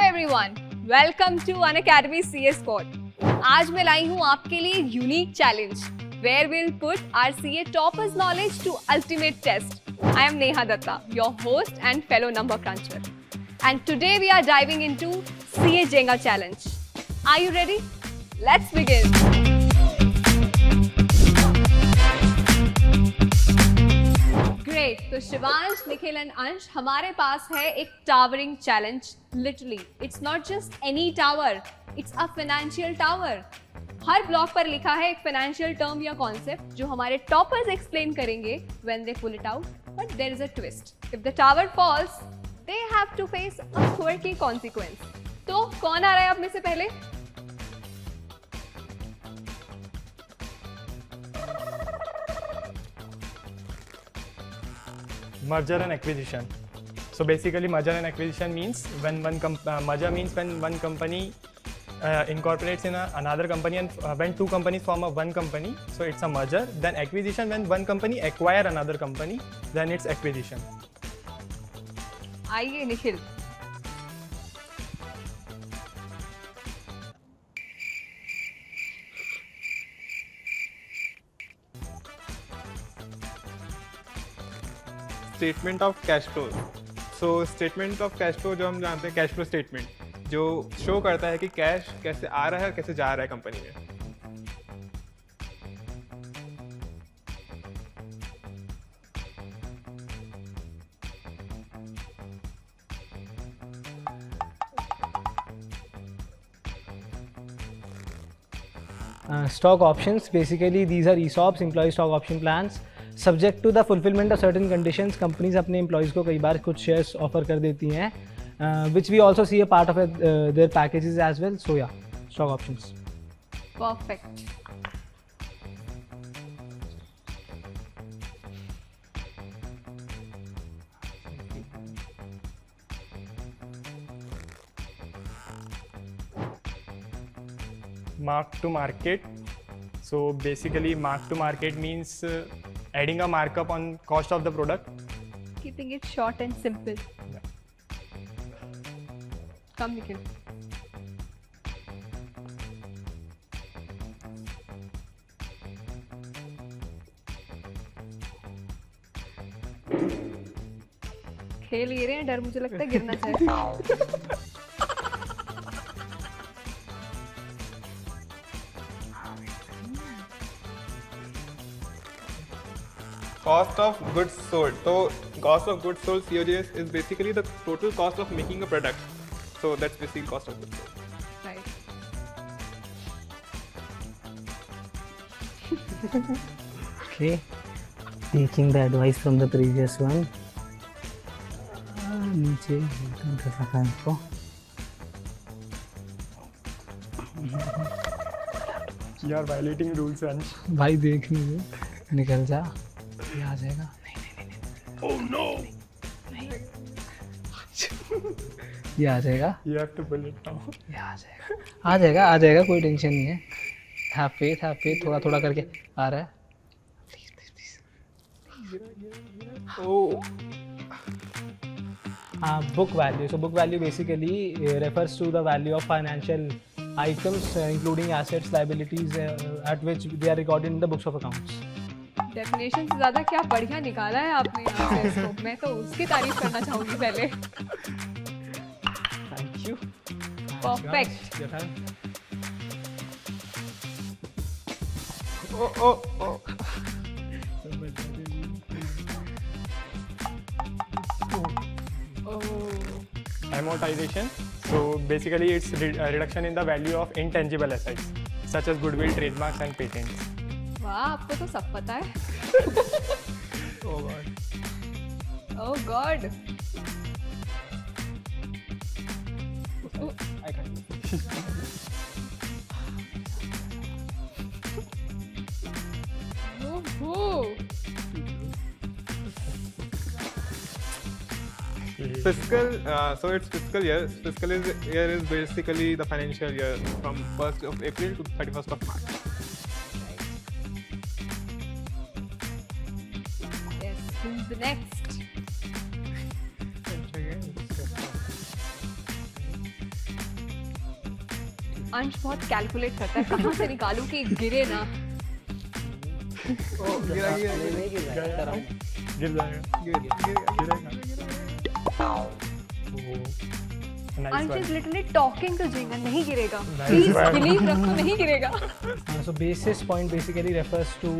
Everyone, welcome to Unacademy CA squad. आज मैं लाई हूँ आपके लिए unique challenge where will put our CA toppers knowledge to ultimate test. I am Neha Datta, your host and fellow number cruncher, and today we are diving into CA Jenga challenge. Are you ready? Let's begin. Great, तो Shivansh, Nikhil and Ansh, हमारे पास है एक towering challenge. Literally it's not just any tower, it's a financial tower. Her block पर लिखा है एक financial term या कॉन्सेप्ट जो हमारे टॉपर्स एक्सप्लेन करेंगे when they pull it out, but there is a twist. If the tower falls they have to face a quirky consequence. तो कौन आ रहा है आप में से पहले? Merger and acquisition. So basically, merger and acquisition means when merger means when one company incorporates in another company, and when two companies form a one company, so it's a merger. Then acquisition, when one company acquire another company, then it's acquisition. आइए Nikhil. Statement of cash flow. So statement of cash flow जो हम जानते हैं, cash flow statement जो show करता है कि cash कैसे आ रहा है और कैसे जा रहा है कंपनी में। Stock options, basically these are ESOPs, employee stock option plans. Subject to the fulfillment of certain conditions, companies अपने employees को कई बार कुछ shares offer कर देती हैं, which we also see a part of their packages as well. So yeah, stock options. Perfect. Mark to market. So basically, mark to market means adding a markup on cost of the product. Keeping it short and simple. Yeah. Come Nikhil. खेल ये रहे हैं, डर मुझे लगता है गिरना चाहिए। Cost of goods sold. तो cost of goods sold COGS is basically the total cost of making a product. So that's basically cost of goods sold. Right. Okay, taking the advice from the previous one. नीचे कर रखा है इसको। You are violating rules, Ansh. भाई देख नहीं दे, निकल जा, ये आ जाएगा। Oh no! ये आ जाएगा, You have to pull it now. ये आ जाएगा, आ जाएगा, आ जाएगा, कोई टेंशन नहीं है। हैव फेथ, थोड़ा थोड़ा करके आ रहा है। Oh. Book value. So book value basically refers to the value of financial items, including assets, liabilities, at which they are recorded in the books of accounts. Definition से ज्यादा क्या बढ़िया निकाला है आपने यहाँ से इसको। मैं तो उसकी तारीफ करना चाहूंगी पहले। Thank you. Perfect. Your turn. Oh. Amortization. So basically, it's a reduction in the value of intangible assets, such as goodwill, trademarks, and patents. वाह, आपको तो सब पता है। Oh god. Oh God. I can't. Fiscal. So it's fiscal year. Fiscal year is basically the financial year from 1st of April to 31st of March. Yes, who's the next? अंश बहुत calculate करता है कहाँ से निकालूं कि गिरे ना। गिरा गिरा गिर जाएगा। अंश इज लिटरली टॉकिंग टू जिंगा, नहीं गिरेगा, Nice प्लीज one. बिलीव रखो, नहीं गिरेगा। So basis point basically refers to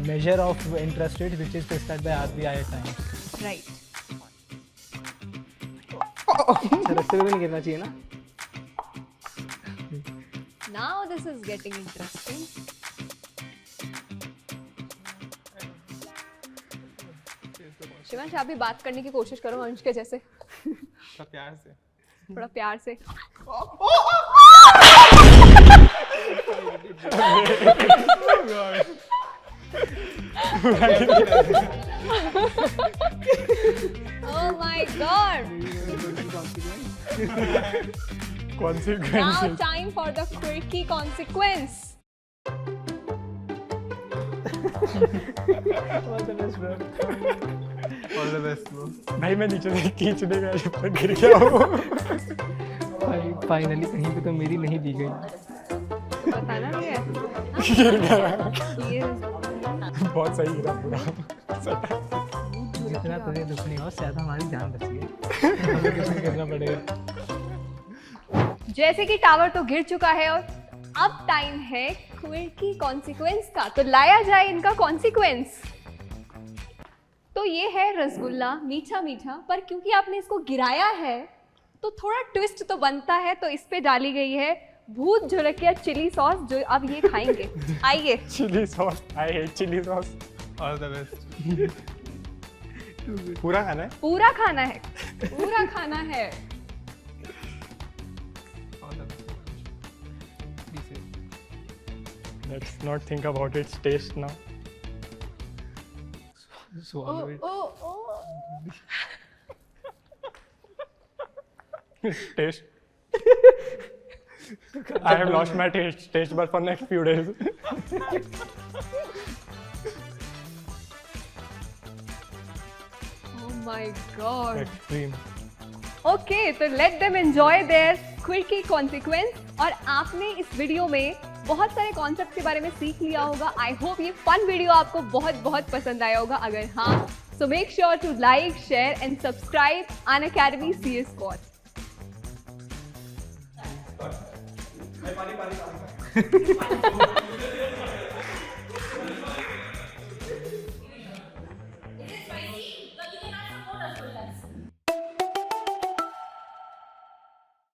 measure of interest rate which is prescribed by RBI at times. Right, अच्छा, रस्ते में भी नहीं गिरना चाहिए ना। Now this is getting interesting. Shivansh आप भी बात करने की कोशिश करो अंश के जैसे, तो प्यार से थोड़ा प्यार से। Oh my god! Now Consequences. time for the quirky consequence. All the best bro. भाई मैं नीचे से खींचने का जब तक गिर गया हूँ। फाइनली कहीं पे तो मेरी नहीं दी गई। बताना नहीं है। गिर गया। ये बहुत सही गिरा पूरा। जितना तुझे दुख नहीं हो ज्यादा हमारी जान बच गई। हमें कुछ नहीं करना पड़ेगा। जैसे कि टावर तो गिर चुका है और अब टाइम है क्विर्की कॉन्सिक्वेंस का, तो लाया जाए इनका कॉन्सिक्वेंस। तो ये है रसगुल्ला, मीठा मीठा, पर क्योंकि आपने इसको गिराया है तो थोड़ा ट्विस्ट तो बनता है, तो इस पे डाली गई है भूत झुरकिया चिली सॉस, जो अब ये खाएंगे। आइए। Chilli sauce, I hate chilli sauce. All the best. पूरा खाना है? पूरा खाना है, पूरा खाना है। All the best. Be safe. Let's not think about its taste now. Swallow it. Oh oh Taste. I have lost my taste bud for next few days. Oh my god. Extreme. Okay, तो let them enjoy their quickie consequence. और आपने इस video में बहुत सारे concept के बारे में सीख लिया होगा। आई होप ये फन वीडियो आपको बहुत बहुत पसंद आया होगा। अगर हाँ, so make sure to like, share and subscribe Unacademy CS Squad।